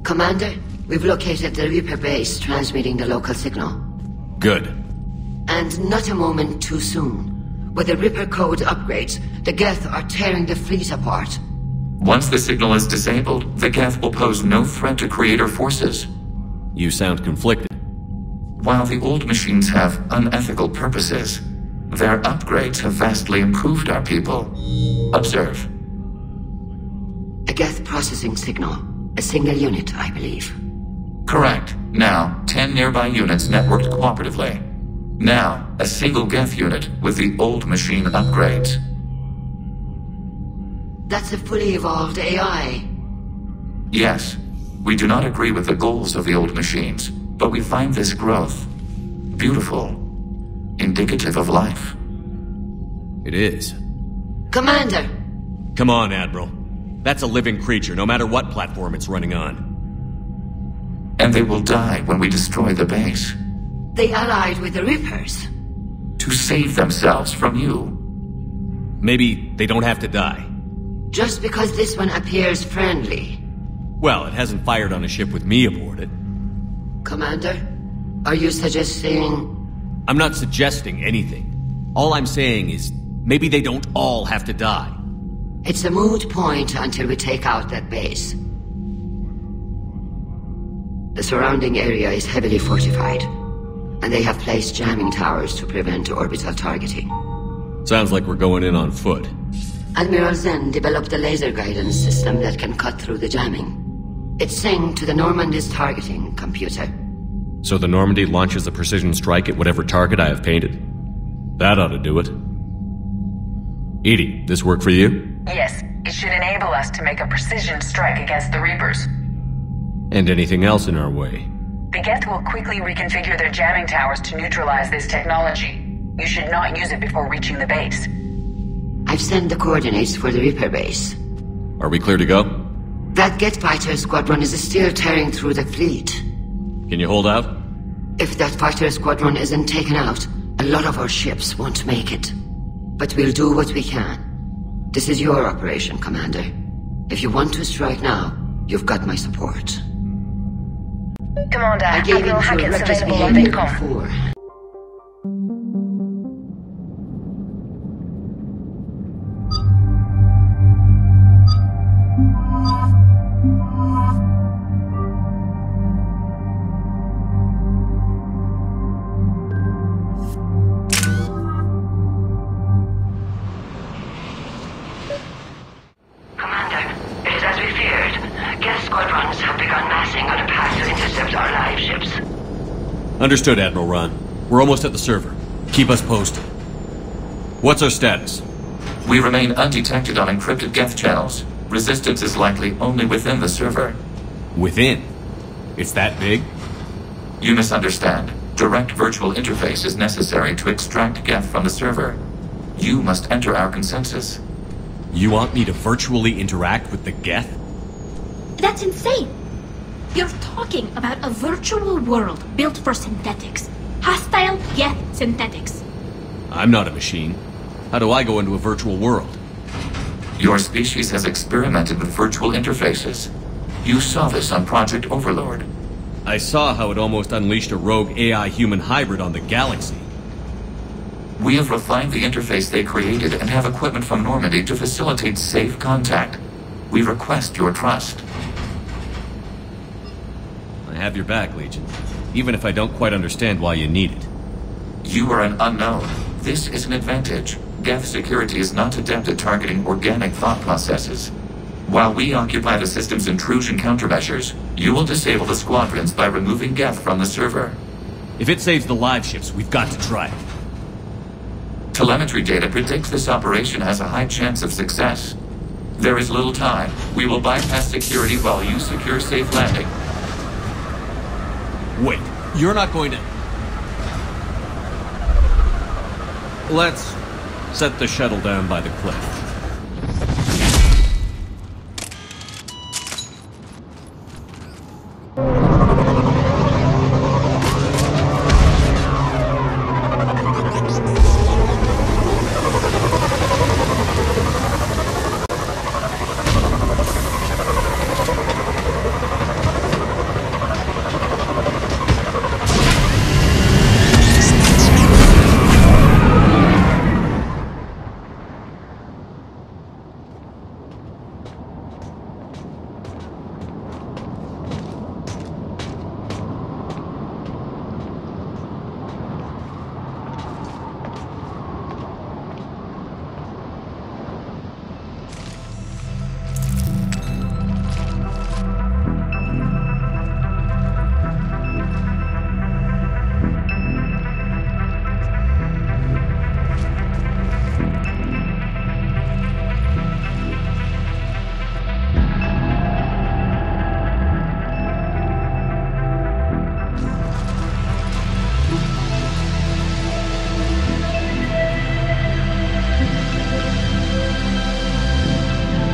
Commander, we've located the Reaper base transmitting the local signal. Good. And not a moment too soon. With the Reaper code upgrades, the Geth are tearing the fleet apart. Once the signal is disabled, the Geth will pose no threat to Creator forces. You sound conflicted. While the old machines have unethical purposes, their upgrades have vastly improved our people. Observe. A Geth processing signal. A single unit, I believe. Correct. Now, 10 nearby units networked cooperatively. Now, a single Geth unit with the old machine upgrades. That's a fully evolved AI. Yes. We do not agree with the goals of the old machines, but we find this growth beautiful, indicative of life. It is. Commander! Come on, Admiral. That's a living creature, no matter what platform it's running on. And they will die when we destroy the base. They allied with the Reapers. To save themselves from you. Maybe they don't have to die. Just because this one appears friendly. Well, it hasn't fired on a ship with me aboard it. Commander, are you suggesting... I'm not suggesting anything. All I'm saying is, maybe they don't all have to die. It's a moot point until we take out that base. The surrounding area is heavily fortified, and they have placed jamming towers to prevent orbital targeting. Sounds like we're going in on foot. Admiral Zen developed a laser guidance system that can cut through the jamming. It's synced to the Normandy's targeting computer. So the Normandy launches a precision strike at whatever target I have painted? That ought to do it. Edie, this work for you? Yes, it should enable us to make a precision strike against the Reapers. And anything else in our way? The Geth will quickly reconfigure their jamming towers to neutralize this technology. You should not use it before reaching the base. I've sent the coordinates for the Reaper base. Are we clear to go? That Geth fighter squadron is still tearing through the fleet. Can you hold out? If that fighter squadron isn't taken out, a lot of our ships won't make it. But we'll do what we can. This is your operation, Commander. If you want to strike now, you've got my support. Commander, I gave Admiral in to Hackett's reckless available on behavior VidCom. before. Understood, Admiral Ron. We're almost at the server. Keep us posted. What's our status? We remain undetected on encrypted Geth channels. Resistance is likely only within the server. Within? It's that big? You misunderstand. Direct virtual interface is necessary to extract Geth from the server. You must enter our consensus. You want me to virtually interact with the Geth? That's insane! You're talking about a virtual world built for synthetics. Hostile Geth synthetics. I'm not a machine. How do I go into a virtual world? Your species has experimented with virtual interfaces. You saw this on Project Overlord. I saw how it almost unleashed a rogue AI-human hybrid on the galaxy. We have refined the interface they created and have equipment from Normandy to facilitate safe contact. We request your trust. I have your back, Legion. Even if I don't quite understand why you need it. You are an unknown. This is an advantage. Geth security is not adept at targeting organic thought processes. While we occupy the system's intrusion countermeasures, you will disable the squadrons by removing Geth from the server. If it saves the live ships, we've got to try it. Telemetry data predicts this operation has a high chance of success. There is little time. We will bypass security while you secure safe landing. Wait, you're not going to... Let's set the shuttle down by the cliff.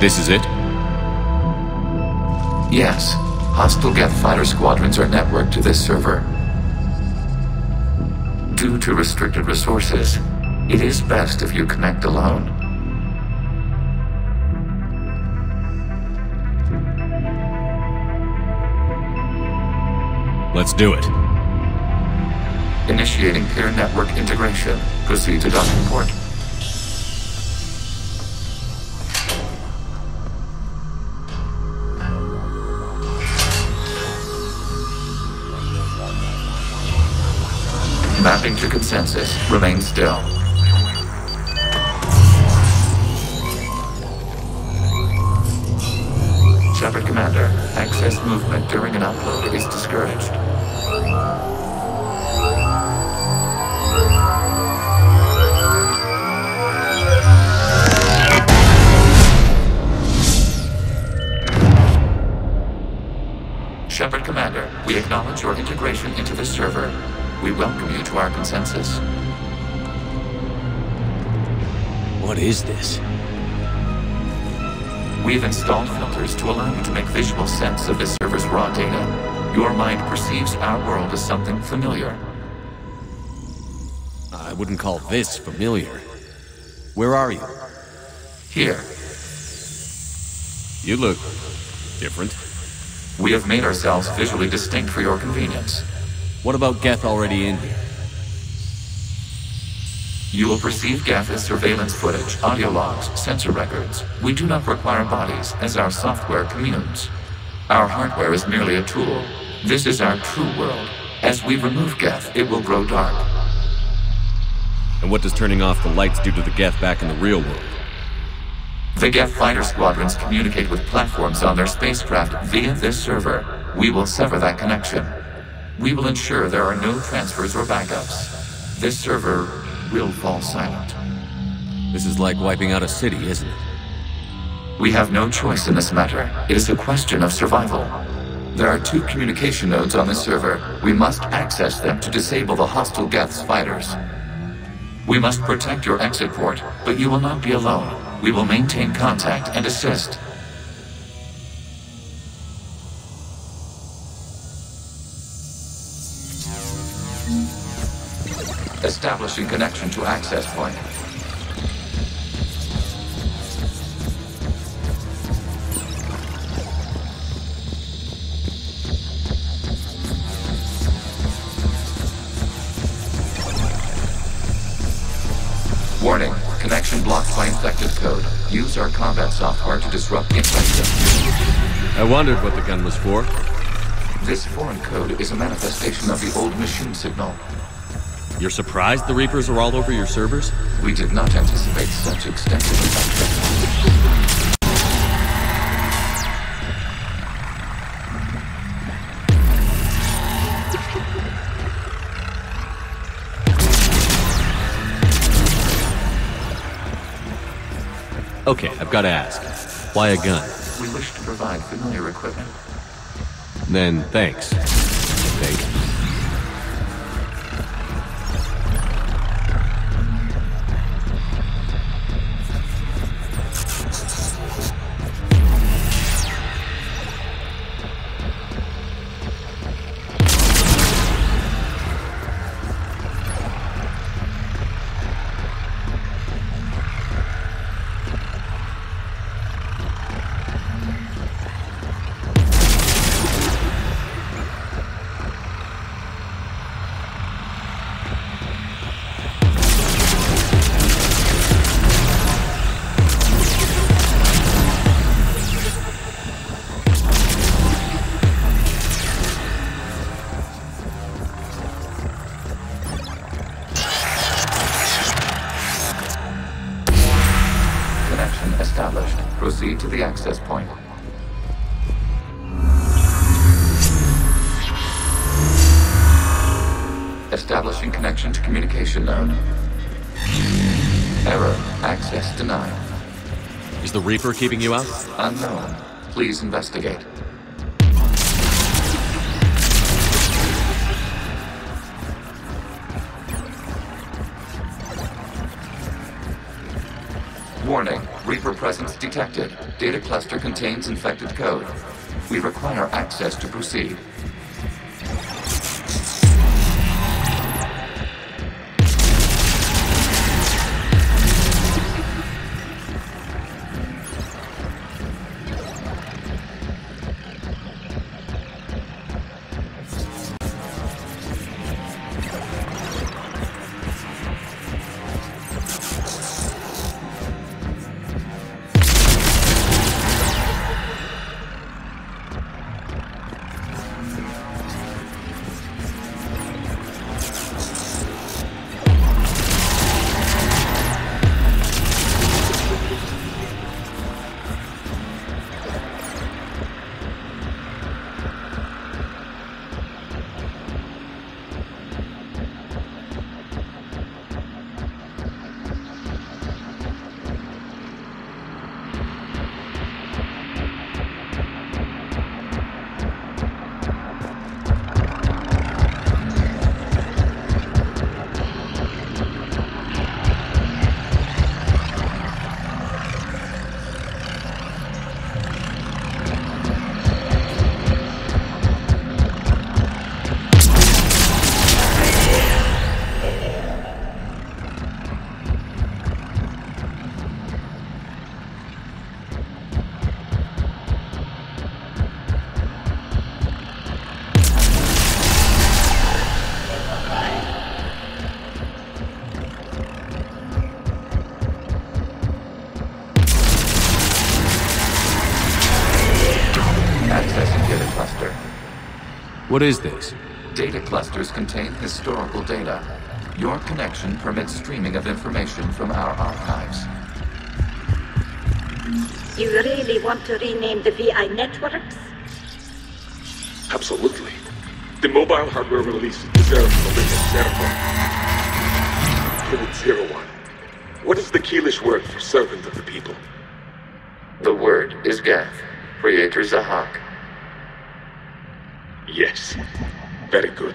This is it? Yes. Hostile Geth fighter squadrons are networked to this server. Due to restricted resources, it is best if you connect alone. Let's do it. Initiating peer network integration. Proceed to docking port. Mapping to consensus. Remain still. Shepard Commander, access movement during an upload is discouraged. Shepard Commander, we acknowledge your integration into the server. We welcome you to our consensus. What is this? We've installed filters to allow you to make visual sense of this server's raw data. Your mind perceives our world as something familiar. I wouldn't call this familiar. Where are you? Here, You look different. we have made ourselves visually distinct for your convenience. What about Geth already in here? You will perceive Geth as surveillance footage, audio logs, sensor records. We do not require bodies, as our software communes. Our hardware is merely a tool. This is our true world. As we remove Geth, it will grow dark. And what does turning off the lights do to the Geth back in the real world? The Geth fighter squadrons communicate with platforms on their spacecraft via this server. We will sever that connection. We will ensure there are no transfers or backups. This server will fall silent. This is like wiping out a city, isn't it? We have no choice in this matter. It is a question of survival. There are 2 communication nodes on this server. We must access them to disable the hostile Geth's fighters. We must protect your exit port, but you will not be alone. We will maintain contact and assist. Establishing connection to access point. Warning, connection blocked by infected code. Use our combat software to disrupt infection. I wondered what the gun was for. This foreign code is a manifestation of the old machine signal. You're surprised the Reapers are all over your servers? We did not anticipate such extensive infection. Okay, I've got to ask. Why a gun? We wish to provide familiar equipment. Then, thanks. Thank you. Established. Proceed to the access point. Establishing connection to communication node. Error. Access denied. Is the Reaper keeping you out? Unknown. Please investigate. Warning. Reaper presence detected. Data cluster contains infected code. We require access to proceed. What is this? Data clusters contain historical data. Your connection permits streaming of information from our archives. You really want to rename the VI networks? Absolutely. The mobile hardware release deserves the latest server. Pt.1. What is the Keelish word for servant of the people? The word is Geth, Creator Zahak. Yes. Very good.